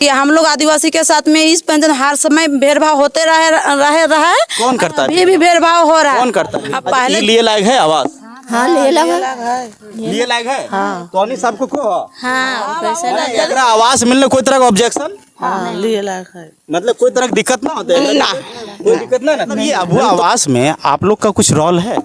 कि हम लोग आदिवासी के साथ में इस पेंशन हर समय भेदभाव होते रहा है। कौन करता है? अभी भी भेदभाव हो रहा है। कौन करता है? अब पहले लिए लायक है आवास? हाँ लिए लगा लिए लायक है? हाँ। तो नहीं सबको को हाँ पैसे नहीं, एकरा आवास मिलने कोई तरह का ऑब्जेक्शन हाँ लिए लगा है मतलब कोई तरह की दिक्कत ना होते है ना, कोई दिक्कत ना मतलब ये अबुआ आवास में आप लोग का कुछ रोल है?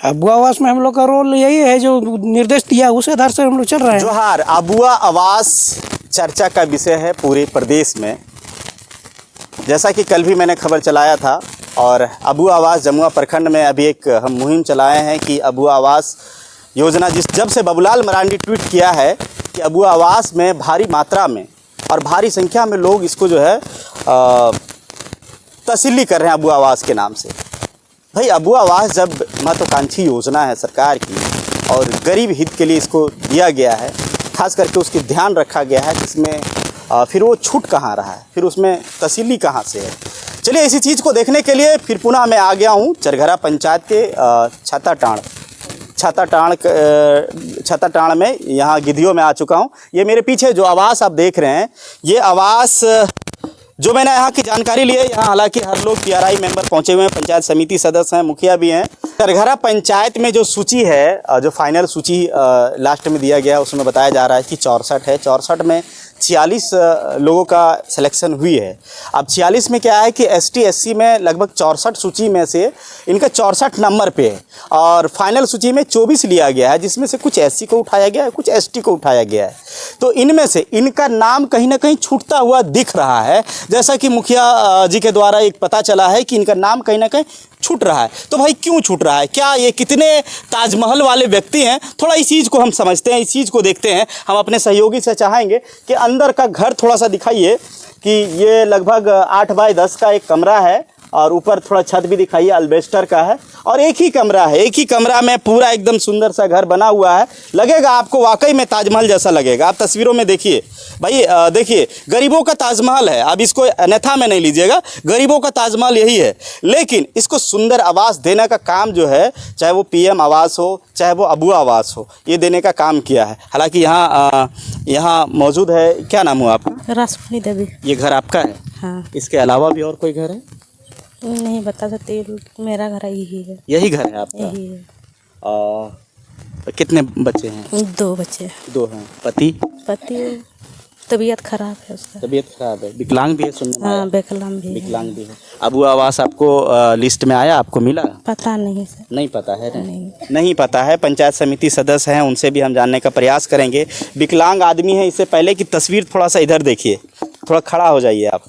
अबुआ आवास में हम लोग का रोल यही है, जो निर्देश दिया उस आधार से हम लोग चल रहे हैं। जोहार। अबुआ आवास चर्चा का विषय है पूरे प्रदेश में। जैसा कि कल भी मैंने खबर चलाया था और अबुआ आवास जमुआ प्रखंड में अभी एक हम मुहिम चलाए हैं कि अबुआ आवास योजना जब से बाबूलाल मरांडी ट्वीट किया है कि अबुआ आवास में भारी मात्रा में और भारी संख्या में लोग इसको जो है तसल्ली कर रहे हैं अबुआ आवास के नाम से। भाई अबुआ आवास जब महत्वाकांक्षी योजना है सरकार की और गरीब हित के लिए इसको दिया गया है, खास करके उसकी ध्यान रखा गया है कि इसमें फिर वो छूट कहाँ रहा है, फिर उसमें तसल्ली कहाँ से है। चलिए इसी चीज़ को देखने के लिए फिर पुनः मैं आ गया हूँ चरघरा पंचायत के छाताटाण में, यहाँ गिद्धियों में आ चुका हूँ। ये मेरे पीछे जो आवास आप देख रहे हैं, ये आवास जो मैंने यहाँ की जानकारी ली है, यहाँ हालांकि हर लोग PRI मेंबर पहुँचे हुए हैं, पंचायत समिति सदस्य हैं, मुखिया भी हैं। चरघरा पंचायत में जो सूची है, जो फाइनल सूची लास्ट में दिया गया है, उसमें बताया जा रहा है कि 64 है। 64 में 46 लोगों का सिलेक्शन हुई है। अब 46 में क्या है कि ST SC में लगभग 64 सूची में से इनका 64 नंबर पे है और फाइनल सूची में 24 लिया गया है, जिसमें से कुछ SC को उठाया गया है, कुछ ST को उठाया गया है। तो इनमें से इनका नाम कहीं ना कहीं छूटता हुआ दिख रहा है, जैसा कि मुखिया जी के द्वारा एक पता चला है कि इनका नाम कहीं ना कहीं छूट रहा है। तो भाई क्यों छूट रहा है? क्या ये कितने ताजमहल वाले व्यक्ति हैं? थोड़ा इस चीज़ को हम समझते हैं, इस चीज़ को देखते हैं। हम अपने सहयोगी से चाहेंगे कि अंदर का घर थोड़ा सा दिखाइए कि ये लगभग 8 बाय 10 का एक कमरा है और ऊपर थोड़ा छत भी दिखाइए, अल्बेस्टर का है और एक ही कमरा है। एक ही कमरा में पूरा एकदम सुंदर सा घर बना हुआ है। लगेगा आपको वाकई में ताजमहल जैसा लगेगा। आप तस्वीरों में देखिए भाई, देखिए गरीबों का ताजमहल है। अब इसको अन्यथा में नहीं लीजिएगा, गरीबों का ताजमहल यही है। लेकिन इसको सुंदर आवास देने का काम जो है, चाहे वो PM आवास हो, चाहे वो अबुआ आवास हो, ये देने का काम किया है। हालांकि यहाँ मौजूद है, क्या नाम हुआ आपका? रासमणी देवी। ये घर आपका है? हाँ। इसके अलावा भी और कोई घर है? नहीं बता सकते, मेरा घर यही है। यही घर है आपका? यही है। कितने बच्चे हैं? 2 बच्चे। 2 हैं। पति तबीयत खराब है उसका। तबीयत खराब है, विकलांग भी है सुनने में आया? हाँ विकलांग भी है। विकलांग भी है। अबुआ आवास आपको लिस्ट में आया, आपको मिला? पता नहीं सर। नहीं पता है? नहीं पता है। पंचायत समिति सदस्य हैं, उनसे भी हम जानने का प्रयास करेंगे। विकलांग आदमी है। इससे पहले की तस्वीर थोड़ा सा इधर देखिए, थोड़ा खड़ा हो जाइए आप।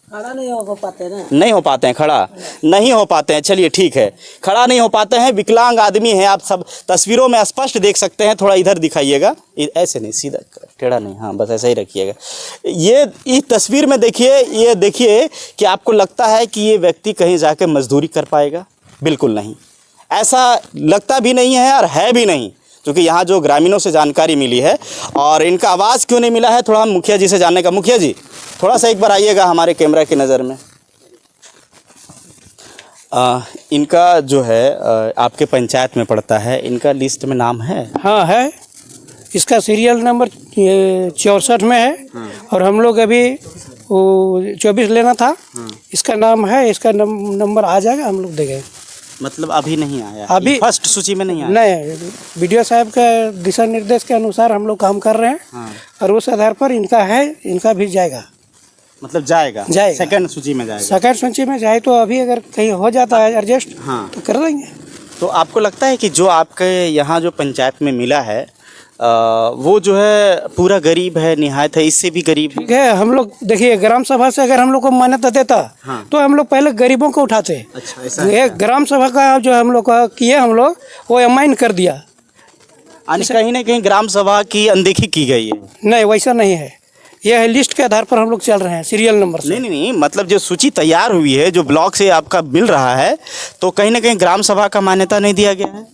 खड़ा नहीं हो पाते ना? नहीं हो पाते हैं, खड़ा नहीं हो पाते हैं। चलिए ठीक है, खड़ा नहीं हो पाते हैं, विकलांग आदमी हैं। आप सब तस्वीरों में स्पष्ट देख सकते हैं। थोड़ा इधर दिखाइएगा, ऐसे नहीं, सीधा टेढ़ा नहीं, हाँ बस ऐसा ही रखिएगा। ये इस तस्वीर में देखिए, ये देखिए कि आपको लगता है कि ये व्यक्ति कहीं जाके मजदूरी कर पाएगा? बिल्कुल नहीं, ऐसा लगता भी नहीं है और है भी नहीं, क्योंकि यहाँ जो ग्रामीणों से जानकारी मिली है। और इनका आवाज़ क्यों नहीं मिला है, थोड़ा हम मुखिया जी से जानने का। मुखिया जी थोड़ा सा एक बार आइएगा हमारे कैमरा की नज़र में। इनका जो है आपके पंचायत में पड़ता है, इनका लिस्ट में नाम है? हाँ है, इसका सीरियल नंबर 64 में है और हम लोग अभी वो 24 लेना था। इसका नाम है, इसका नंबर आ जाएगा, हम लोग देंगे। मतलब अभी नहीं आया? अभी फर्स्ट सूची में नहीं आया? नहीं, वीडियो साहब के दिशा निर्देश के अनुसार हम लोग काम कर रहे हैं। हाँ। और उस आधार पर इनका है, इनका भी जाएगा। मतलब जाएगा सेकंड सूची में जाएगा? सेकंड सूची में जाए तो अभी अगर कहीं हो जाता है एडजस्ट, हाँ, तो कर देंगे। तो आपको लगता है कि जो आपके यहाँ जो पंचायत में मिला है वो जो है पूरा गरीब है, निहायत है, इससे भी गरीब है? ठीक है, हम लोग देखिए ग्राम सभा से अगर हम लोग को मान्यता देता, हाँ, तो हम लोग पहले गरीबों को उठाते। अच्छा, ऐसा ये ग्राम सभा का जो हम लोग किए, हम लोग वो अमाइन कर दिया। कहीं ना कहीं ग्राम सभा की अनदेखी की गई है? नहीं, वैसा नहीं है। यह है लिस्ट के आधार पर हम लोग चल रहे हैं, सीरियल नंबर से। नहीं, मतलब जो सूची तैयार हुई है, जो ब्लॉक से आपका मिल रहा है, तो कहीं ना कहीं ग्राम सभा का मान्यता नहीं दिया गया है?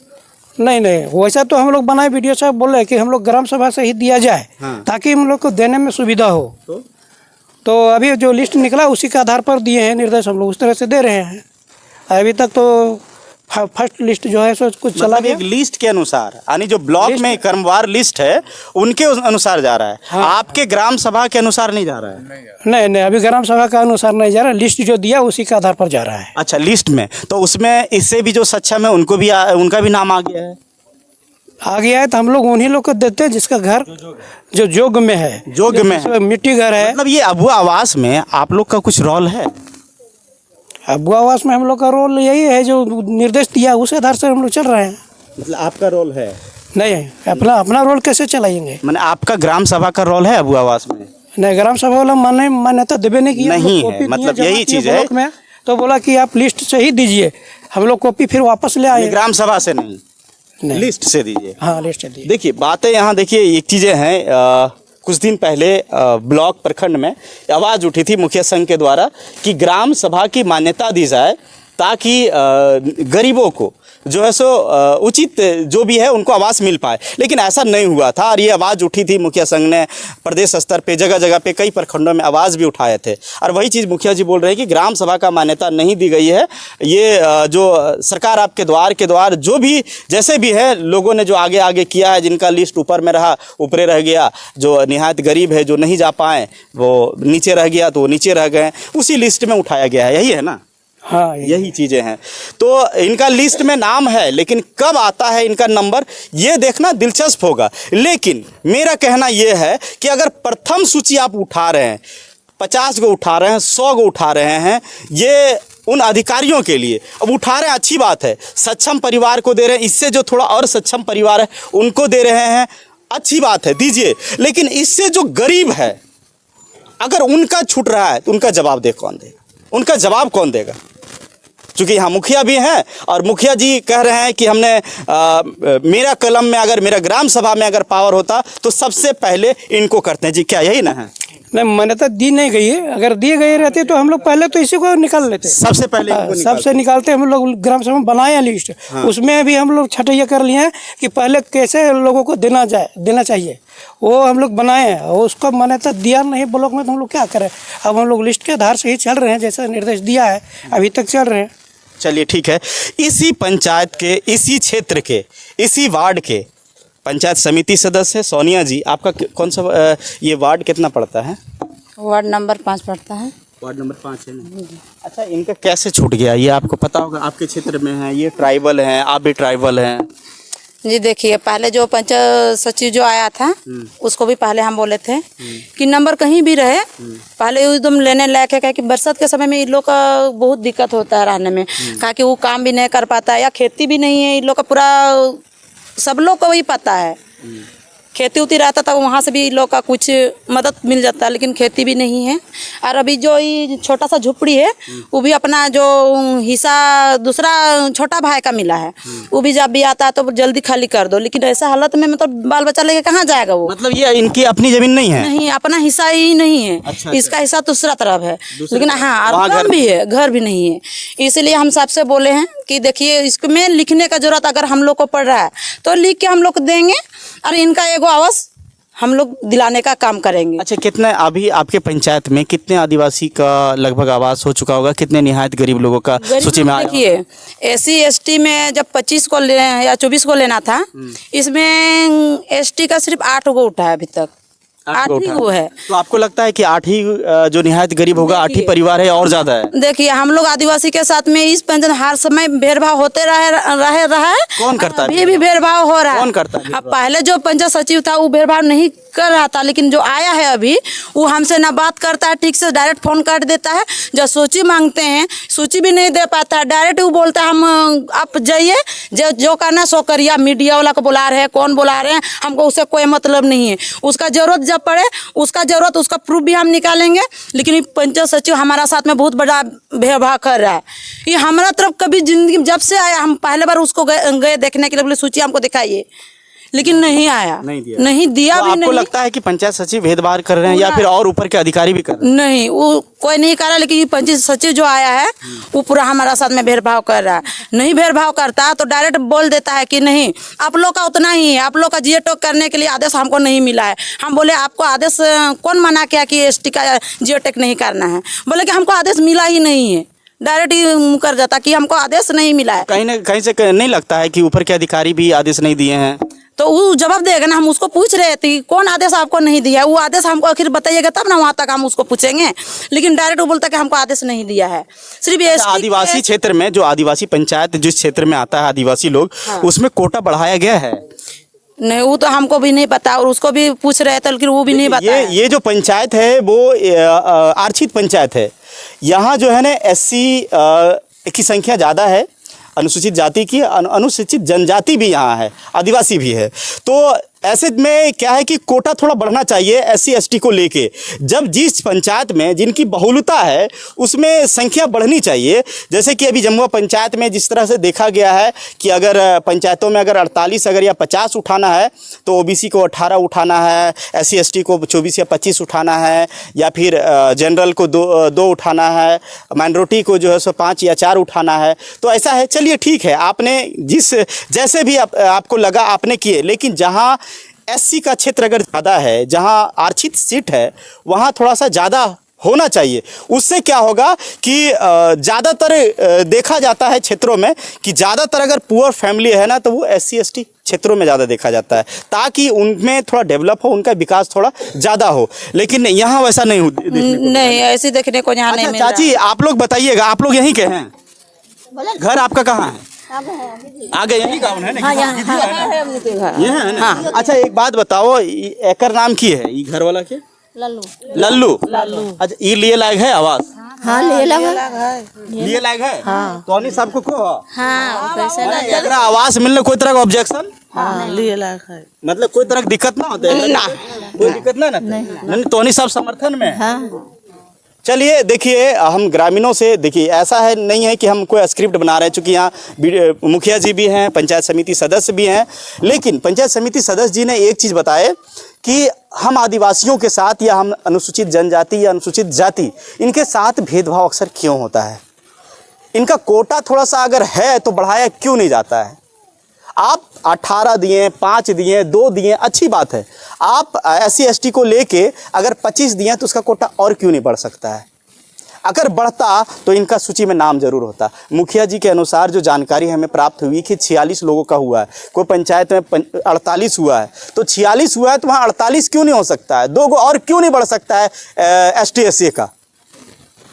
नहीं, वैसा तो हम लोग बनाए, वीडियो साहब बोले कि हम लोग ग्राम सभा से ही दिया जाए। हाँ। ताकि हम लोग को देने में सुविधा हो। तो अभी जो लिस्ट निकला उसी के आधार पर दिए हैं निर्देश, हम लोग उस तरह से दे रहे हैं। अभी तक तो फर्स्ट लिस्ट जो है सो कुछ चला मतलब गया। एक लिस्ट के अनुसार, यानी जो ब्लॉक में क्रमवार लिस्ट है उनके अनुसार जा रहा है। हाँ। आपके ग्राम सभा के अनुसार नहीं जा रहा है? नहीं, अभी ग्राम सभा का अनुसार नहीं जा रहा, लिस्ट जो दिया उसी के आधार पर जा रहा है। अच्छा, लिस्ट में तो उसमें इससे भी जो सक्षम है उनको भी उनका भी नाम आ गया है? आ गया है तो हम लोग उन्हीं लोग को देते हैं जिसका घर जो जोग में है, जोग में है। जिसमें मिट्टी घर है। मतलब ये अबुआ आवास में आप लोग का कुछ रोल है? अबुआ आवास में हम लोग का रोल यही है, जो निर्देश दिया उस आधार से हम लोग चल रहे हैं। मतलब आपका रोल है? नहीं, अपना रोल कैसे चलाएंगे? मैंने आपका ग्राम सभा का रोल है अबुआ आवास में? नहीं, ग्राम सभा वाला मान्यता देवे नहीं किया। नहीं हम लोग है, कॉपी मतलब दिए, यही जमा किए चीज़ है। ब्लॉक में, तो बोला कि आप लिस्ट से ही दीजिए, हम लोग कॉपी फिर वापस ले आए। ग्राम सभा से नहीं, नहीं। लिस्ट से दीजिए। हाँ, लिस्ट से दिए। देखिए बातें यहाँ, देखिए एक चीज़ें हैं। कुछ दिन पहले ब्लॉक प्रखंड में आवाज़ उठी थी मुखिया संघ के द्वारा कि ग्राम सभा की मान्यता दी जाए ताकि गरीबों को जो है सो उचित जो भी है उनको आवास मिल पाए, लेकिन ऐसा नहीं हुआ था। और ये आवाज़ उठी थी, मुखिया संघ ने प्रदेश स्तर पे जगह जगह पे कई प्रखंडों में आवाज़ भी उठाए थे। और वही चीज़ मुखिया जी बोल रहे हैं कि ग्राम सभा का मान्यता नहीं दी गई है। ये जो सरकार आपके द्वार के द्वार जो भी जैसे भी है लोगों ने जो आगे आगे किया है, जिनका लिस्ट ऊपर में रहा ऊपरे रह गया, जो निहायत गरीब है जो नहीं जा पाए वो नीचे रह गया तो वो नीचे रह गए, उसी लिस्ट में उठाया गया है। यही है ना? हाँ, यही चीज़ें हैं। तो इनका लिस्ट में नाम है, लेकिन कब आता है इनका नंबर ये देखना दिलचस्प होगा। लेकिन मेरा कहना ये है कि अगर प्रथम सूची आप उठा रहे हैं, 50 को उठा रहे हैं, 100 को उठा रहे हैं, ये उन अधिकारियों के लिए अब उठा रहे हैं, अच्छी बात है। सक्षम परिवार को दे रहे हैं, इससे जो थोड़ा और सक्षम परिवार है उनको दे रहे हैं, अच्छी बात है, दीजिए। लेकिन इससे जो गरीब है अगर उनका छूट रहा है तो उनका जवाब दे कौन देगा? उनका जवाब कौन देगा? क्योंकि यहाँ मुखिया भी हैं और मुखिया जी कह रहे हैं कि हमने मेरा कलम में अगर मेरा ग्राम सभा में अगर पावर होता तो सबसे पहले इनको करते हैं। जी क्या यही ना है? नहीं, मान्यता दी नहीं गई है। अगर दिए गए रहते तो हम लोग पहले तो इसी को निकाल लेते। सबसे पहले इनको सबसे निकालते हम लोग ग्राम सभा बनाए हैं लिस्ट। उसमें भी हम लोग छटैया कर लिए हैं कि पहले कैसे लोगों को देना चाहिए, वो हम लोग बनाए हैं। और उसको मान्यता दिया नहीं ब्लॉक में तो हम लोग क्या करें? अब हम लोग लिस्ट के आधार से ही चल रहे हैं, जैसा निर्देश दिया है अभी तक चल रहे हैं। चलिए ठीक है। इसी पंचायत के, इसी क्षेत्र के, इसी वार्ड के पंचायत समिति सदस्य सोनिया जी, आपका कौन सा ये वार्ड कितना पड़ता है? वार्ड नंबर 5 पड़ता है। वार्ड नंबर 5 है ना? अच्छा, इनका कैसे छूट गया ये आपको पता होगा? आपके क्षेत्र में है, ये ट्राइबल हैं, आप भी ट्राइबल हैं। जी देखिए, पहले जो पंचायत सचिव जो आया था उसको भी पहले हम बोले थे कि नंबर कहीं भी रहे पहले एकदम लेने लायक है, कि बरसात के समय में इन लोग का बहुत दिक्कत होता है रहने में, कहा कि वो काम भी नहीं कर पाता है या खेती भी नहीं है। इन लोग का पूरा सब लोग को वही पता है, खेती उती रहता था वहाँ से भी इन लोग का कुछ मदद मिल जाता है, लेकिन खेती भी नहीं है। और अभी जो ये छोटा सा झुपड़ी है वो भी अपना जो हिस्सा दूसरा छोटा भाई का मिला है, वो भी जब भी आता है तो जल्दी खाली कर दो। लेकिन ऐसा हालत में मतलब बाल बच्चा लेके कहाँ जाएगा वो? मतलब ये इनकी अपनी जमीन नहीं है? नहीं, अपना हिस्सा ही नहीं है। अच्छा, इसका हिस्सा दूसरा तरफ है, लेकिन हाँ घर भी है, घर भी नहीं है। इसलिए हम सबसे बोले हैं कि देखिए इसमें लिखने का जरूरत अगर हम लोग को पड़ रहा है तो लिख के हम लोग देंगे और इनका एगो आवास हम लोग दिलाने का काम करेंगे। अच्छा, कितने अभी आपके पंचायत में कितने आदिवासी का लगभग आवास हो चुका होगा? कितने निहायत गरीब लोगों का सूची में आया? देखिए SC/ST में जब 25 को या 24 को लेना था, इसमें ST का सिर्फ 8 को उठा है अभी तक, 8 ही वो है। तो आपको लगता है कि 8 ही जो निहायत गरीब होगा 8 ही परिवार है और ज्यादा है? देखिए हम लोग आदिवासी के साथ में इस पंचायत हर समय भेदभाव होते रहा है। कौन करता है? अभी भी भेदभाव हो रहा है। कौन करता है? अब पहले जो पंचायत सचिव था वो भेदभाव नहीं कर रहा था, लेकिन जो आया है अभी वो हमसे ना बात करता है ठीक से, डायरेक्ट फोन काट देता है। जब सूची मांगते हैं सूची भी नहीं दे पाता है, डायरेक्ट वो बोलता है हम आप जाइए जो करना सो करिए, मीडिया वाला को बुला रहे हैं, कौन बुला रहे हैं, हमको उससे कोई मतलब नहीं है। उसका जरूरत जब पड़े उसका प्रूफ भी हम निकालेंगे। लेकिन पंचायत सचिव हमारा साथ में बहुत बड़ा भेदभाव कर रहा है। ये हमारा तरफ कभी जिंदगी जब से आया, हम पहले बार उसको गए देखने के लिए, बोले सूची हमको दिखाइए, लेकिन नहीं आया, नहीं दिया तो भी आपको नहीं। लगता है कि पंचायत सचिव भेदभाव कर रहे हैं या फिर और ऊपर के अधिकारी भी कर रहे हैं? नहीं, वो कोई नहीं कर रहा, लेकिन ये पंचायत सचिव जो आया है वो पूरा हमारा साथ में भेदभाव कर रहा है। नहीं भेदभाव करता तो डायरेक्ट बोल देता है कि नहीं आप लोग का उतना ही है, आप लोग का जियो टेक करने के लिए आदेश हमको नहीं मिला है। हम बोले आपको आदेश कौन मना किया कि ST का जियो टेक नहीं करना है? बोले कि हमको आदेश मिला ही नहीं है। डायरेक्ट ही मुकर जाता कि हमको आदेश नहीं मिला है। कहीं ना कहीं से नहीं लगता है कि ऊपर के अधिकारी भी आदेश नहीं दिए हैं? तो वो जवाब देगा ना, हम उसको पूछ रहे थे कौन आदेश आपको नहीं दिया है, वो आदेश हमको आखिर बताइएगा तब ना वहाँ तक हम उसको पूछेंगे। लेकिन डायरेक्ट वो बोलता कि हमको आदेश नहीं दिया है। सिर्फ ये आदिवासी क्षेत्र में जो आदिवासी पंचायत जिस क्षेत्र में आता है आदिवासी लोग, उसमें कोटा बढ़ाया गया है? नहीं, वो तो हमको भी नहीं पता और उसको भी पूछ रहे थे लेकिन वो भी नहीं बता। ये जो पंचायत है वो आरक्षित पंचायत है। यहाँ जो है ना एससी की संख्या ज़्यादा है, अनुसूचित जाति की, अनुसूचित जनजाति भी यहाँ है, आदिवासी भी है। तो ऐसे में क्या है कि कोटा थोड़ा बढ़ना चाहिए एससी एसटी को लेके। जब जिस पंचायत में जिनकी बहुलता है उसमें संख्या बढ़नी चाहिए। जैसे कि अभी जमुआ पंचायत में जिस तरह से देखा गया है कि अगर पंचायतों में अगर 48 अगर या 50 उठाना है तो ओबीसी को 18 उठाना है, एससी एसटी को 24 या 25 उठाना है, या फिर जनरल को दो उठाना है, माइनॉरिटी को जो है सो 5 या 4 उठाना है। तो ऐसा है, चलिए ठीक है, आपने जैसे भी आपको लगा आपने किए। लेकिन जहाँ एससी का क्षेत्र अगर ज़्यादा है, जहां आरक्षित सीट है, वहां थोड़ा सा ज़्यादा होना चाहिए। उससे क्या होगा कि ज़्यादातर देखा जाता है क्षेत्रों में कि ज़्यादातर अगर पुअर फैमिली है ना तो वो एससी एसटी क्षेत्रों में ज़्यादा देखा जाता है, ताकि उनमें थोड़ा डेवलप हो, उनका विकास थोड़ा ज़्यादा हो। लेकिन यहाँ वैसा नहीं नहीं, ऐसे देखने को यहाँ नहीं मिल रहा। चाची आप लोग बताइएगा, आप लोग यहीं के हैं? घर आपका कहाँ है? आगे यही गाँव है ना? हाँ, ये है ना? हाँ। अच्छा एक बात बताओ, एकर नाम की है ये घर वाला के? लल्लू। लल्लू। अच्छा ये लिए लायक है आवास? हाँ, लिए लगा लिए लायक है? हाँ। तो नहीं सबको को? हाँ, कैसे ना एकरा आवास मिलने कोई तरह का ऑब्जेक्शन? हाँ, लिए लगा है। मतलब कोई तरह की दिक्कत ना होते है ना? कोई दिक्कत ना नहीं, तो नहीं सब समर्थन में? हाँ। चलिए देखिए, हम ग्रामीणों से देखिए, ऐसा है नहीं है कि हम कोई स्क्रिप्ट बना रहे हैं, चूँकि यहाँ मुखिया जी भी हैं, पंचायत समिति सदस्य भी हैं। लेकिन पंचायत समिति सदस्य जी ने एक चीज़ बताए कि हम आदिवासियों के साथ या हम अनुसूचित जनजाति या अनुसूचित जाति, इनके साथ भेदभाव अक्सर क्यों होता है? इनका कोटा थोड़ा सा अगर है तो बढ़ाया क्यों नहीं जाता है? आप 18 दिए, 5 दिए, 2 दिए, अच्छी बात है। आप एससी एसटी को लेके अगर 25 दिए तो उसका कोटा और क्यों नहीं बढ़ सकता है? अगर बढ़ता तो इनका सूची में नाम जरूर होता। मुखिया जी के अनुसार जो जानकारी हमें प्राप्त हुई कि 46 लोगों का हुआ है, कोई पंचायत में 48 हुआ है, तो 46 हुआ है तो वहाँ 48 क्यों नहीं हो सकता है? 2 और क्यों नहीं बढ़ सकता है एसटी एससी का?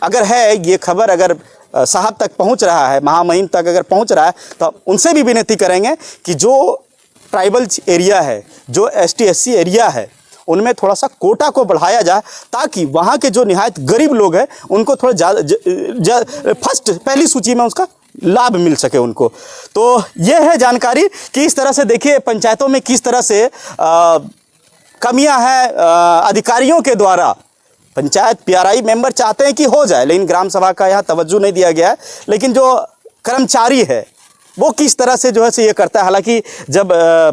अगर है ये खबर, अगर साहब तक पहुंच रहा है, महामहिम तक अगर पहुंच रहा है, तो उनसे भी विनती करेंगे कि जो ट्राइबल एरिया है, जो एसटी एससी एरिया है, उनमें थोड़ा सा कोटा को बढ़ाया जाए, ताकि वहाँ के जो निहायत गरीब लोग हैं उनको थोड़ा ज़्यादा पहली सूची में उसका लाभ मिल सके उनको। तो ये है जानकारी कि इस तरह से देखिए पंचायतों में किस तरह से कमियाँ हैं अधिकारियों के द्वारा। पंचायत पीआरआई मेंबर चाहते हैं कि हो जाए, लेकिन ग्राम सभा का यहाँ तवज्जो नहीं दिया गया है। लेकिन जो कर्मचारी है वो किस तरह से जो है से ये करता है। हालांकि जब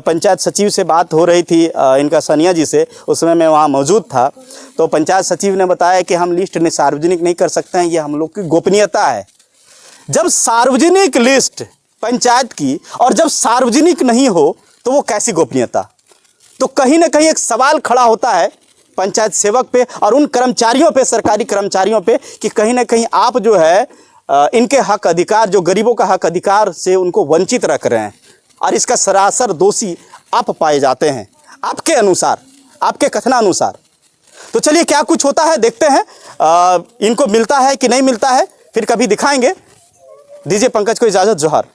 पंचायत सचिव से बात हो रही थी इनका सनिया जी से, उस समय मैं वहाँ मौजूद था, तो पंचायत सचिव ने बताया कि हम लिस्ट ने सार्वजनिक नहीं कर सकते हैं, ये हम लोग की गोपनीयता है। जब सार्वजनिक लिस्ट पंचायत की और जब सार्वजनिक नहीं हो तो वो कैसी गोपनीयता? तो कहीं ना कहीं एक सवाल खड़ा होता है पंचायत सेवक पे और उन कर्मचारियों पे, सरकारी कर्मचारियों पे, कि कहीं ना कहीं आप जो है इनके हक अधिकार, जो गरीबों का हक अधिकार से उनको वंचित रख रहे हैं, और इसका सरासर दोषी आप पाए जाते हैं आपके अनुसार, आपके कथनानुसार। तो चलिए क्या कुछ होता है देखते हैं, इनको मिलता है कि नहीं मिलता है, फिर कभी दिखाएंगे। दीजिए पंकज को इजाज़त। जोहार।